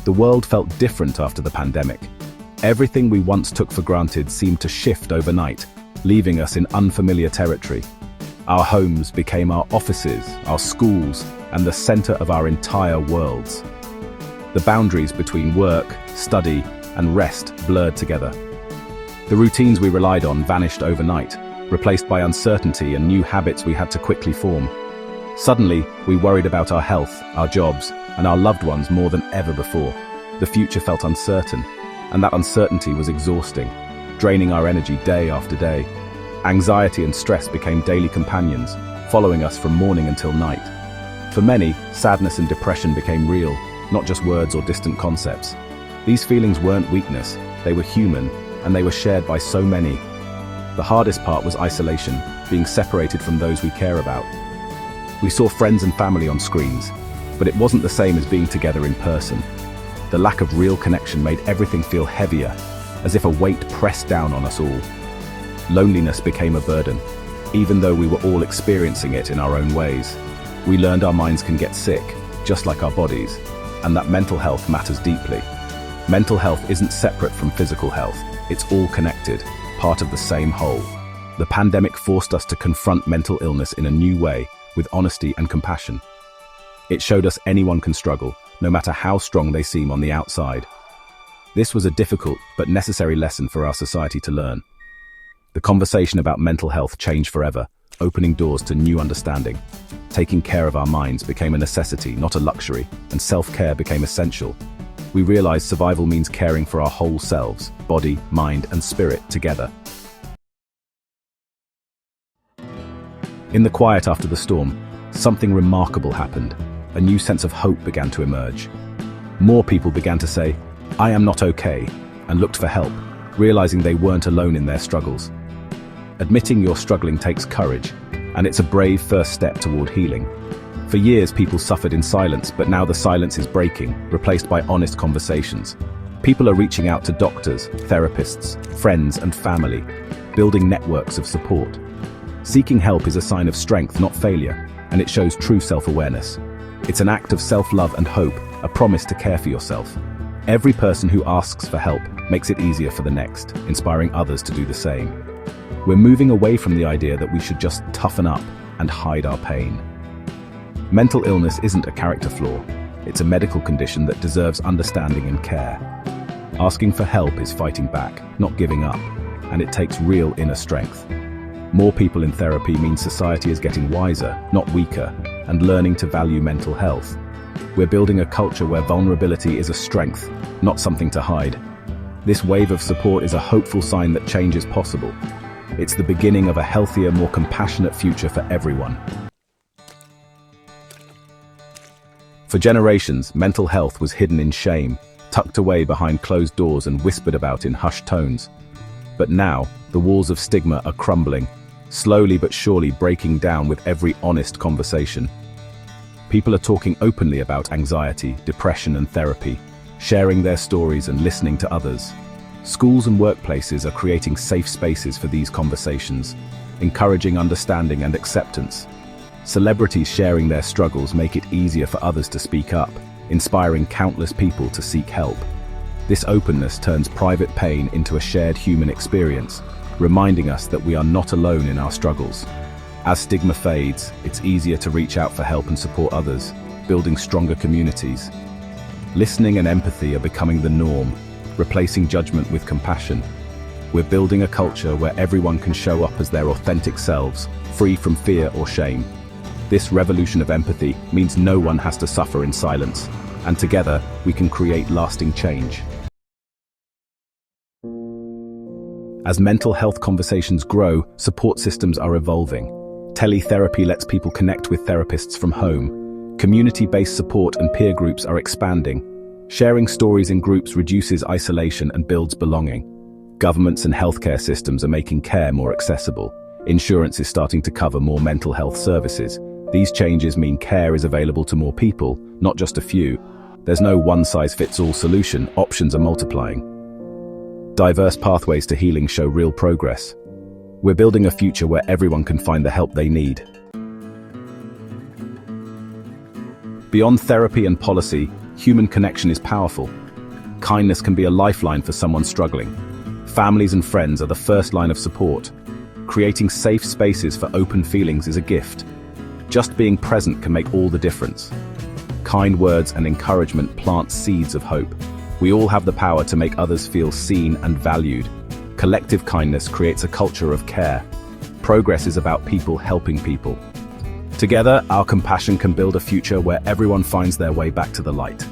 The world felt different after the pandemic. Everything we once took for granted seemed to shift overnight, leaving us in unfamiliar territory. Our homes became our offices, our schools, and the center of our entire worlds. The boundaries between work, study, and rest blurred together. The routines we relied on vanished overnight, replaced by uncertainty and new habits we had to quickly form. Suddenly, we worried about our health, our jobs, and our loved ones more than ever before. The future felt uncertain, and that uncertainty was exhausting, draining our energy day after day. Anxiety and stress became daily companions, following us from morning until night. For many, sadness and depression became real, not just words or distant concepts. These feelings weren't weakness, they were human, and they were shared by so many. The hardest part was isolation, being separated from those we care about. We saw friends and family on screens, but it wasn't the same as being together in person. The lack of real connection made everything feel heavier, as if a weight pressed down on us all. Loneliness became a burden, even though we were all experiencing it in our own ways. We learned our minds can get sick, just like our bodies, and that mental health matters deeply. Mental health isn't separate from physical health, it's all connected, part of the same whole. The pandemic forced us to confront mental illness in a new way, with honesty and compassion. It showed us anyone can struggle, no matter how strong they seem on the outside. This was a difficult but necessary lesson for our society to learn. The conversation about mental health changed forever, opening doors to new understanding. Taking care of our minds became a necessity, not a luxury, and self-care became essential. We realized survival means caring for our whole selves, body, mind, and spirit together. In the quiet after the storm, something remarkable happened. A new sense of hope began to emerge. More people began to say, "I am not okay," and looked for help, realizing they weren't alone in their struggles. Admitting you're struggling takes courage, and it's a brave first step toward healing. For years, people suffered in silence, but now the silence is breaking, replaced by honest conversations. People are reaching out to doctors, therapists, friends, and family, building networks of support. Seeking help is a sign of strength, not failure, and it shows true self-awareness. It's an act of self-love and hope, a promise to care for yourself. Every person who asks for help makes it easier for the next, inspiring others to do the same. We're moving away from the idea that we should just toughen up and hide our pain. Mental illness isn't a character flaw. It's a medical condition that deserves understanding and care. Asking for help is fighting back, not giving up, and it takes real inner strength. More people in therapy means society is getting wiser, not weaker, and learning to value mental health. We're building a culture where vulnerability is a strength, not something to hide. This wave of support is a hopeful sign that change is possible. It's the beginning of a healthier, more compassionate future for everyone. For generations, mental health was hidden in shame, tucked away behind closed doors and whispered about in hushed tones. But now, the walls of stigma are crumbling, slowly but surely breaking down with every honest conversation. People are talking openly about anxiety, depression, and therapy, sharing their stories and listening to others. Schools and workplaces are creating safe spaces for these conversations, encouraging understanding and acceptance. Celebrities sharing their struggles make it easier for others to speak up, inspiring countless people to seek help. This openness turns private pain into a shared human experience, reminding us that we are not alone in our struggles. As stigma fades, it's easier to reach out for help and support others, building stronger communities. Listening and empathy are becoming the norm, replacing judgment with compassion. We're building a culture where everyone can show up as their authentic selves, free from fear or shame. This revolution of empathy means no one has to suffer in silence, and together we can create lasting change. As mental health conversations grow, support systems are evolving. Teletherapy lets people connect with therapists from home. Community-based support and peer groups are expanding. Sharing stories in groups reduces isolation and builds belonging. Governments and healthcare systems are making care more accessible. Insurance is starting to cover more mental health services. These changes mean care is available to more people, not just a few. There's no one-size-fits-all solution, options are multiplying. Diverse pathways to healing show real progress. We're building a future where everyone can find the help they need. Beyond therapy and policy, Human connection is powerful. Kindness can be a lifeline for someone struggling. Families and friends are the first line of support. Creating safe spaces for open feelings is a gift. Just being present can make all the difference. Kind words and encouragement plant seeds of hope. We all have the power to make others feel seen and valued. Collective kindness creates a culture of care. Progress is about people helping people. Together, our compassion can build a future where everyone finds their way back to the light.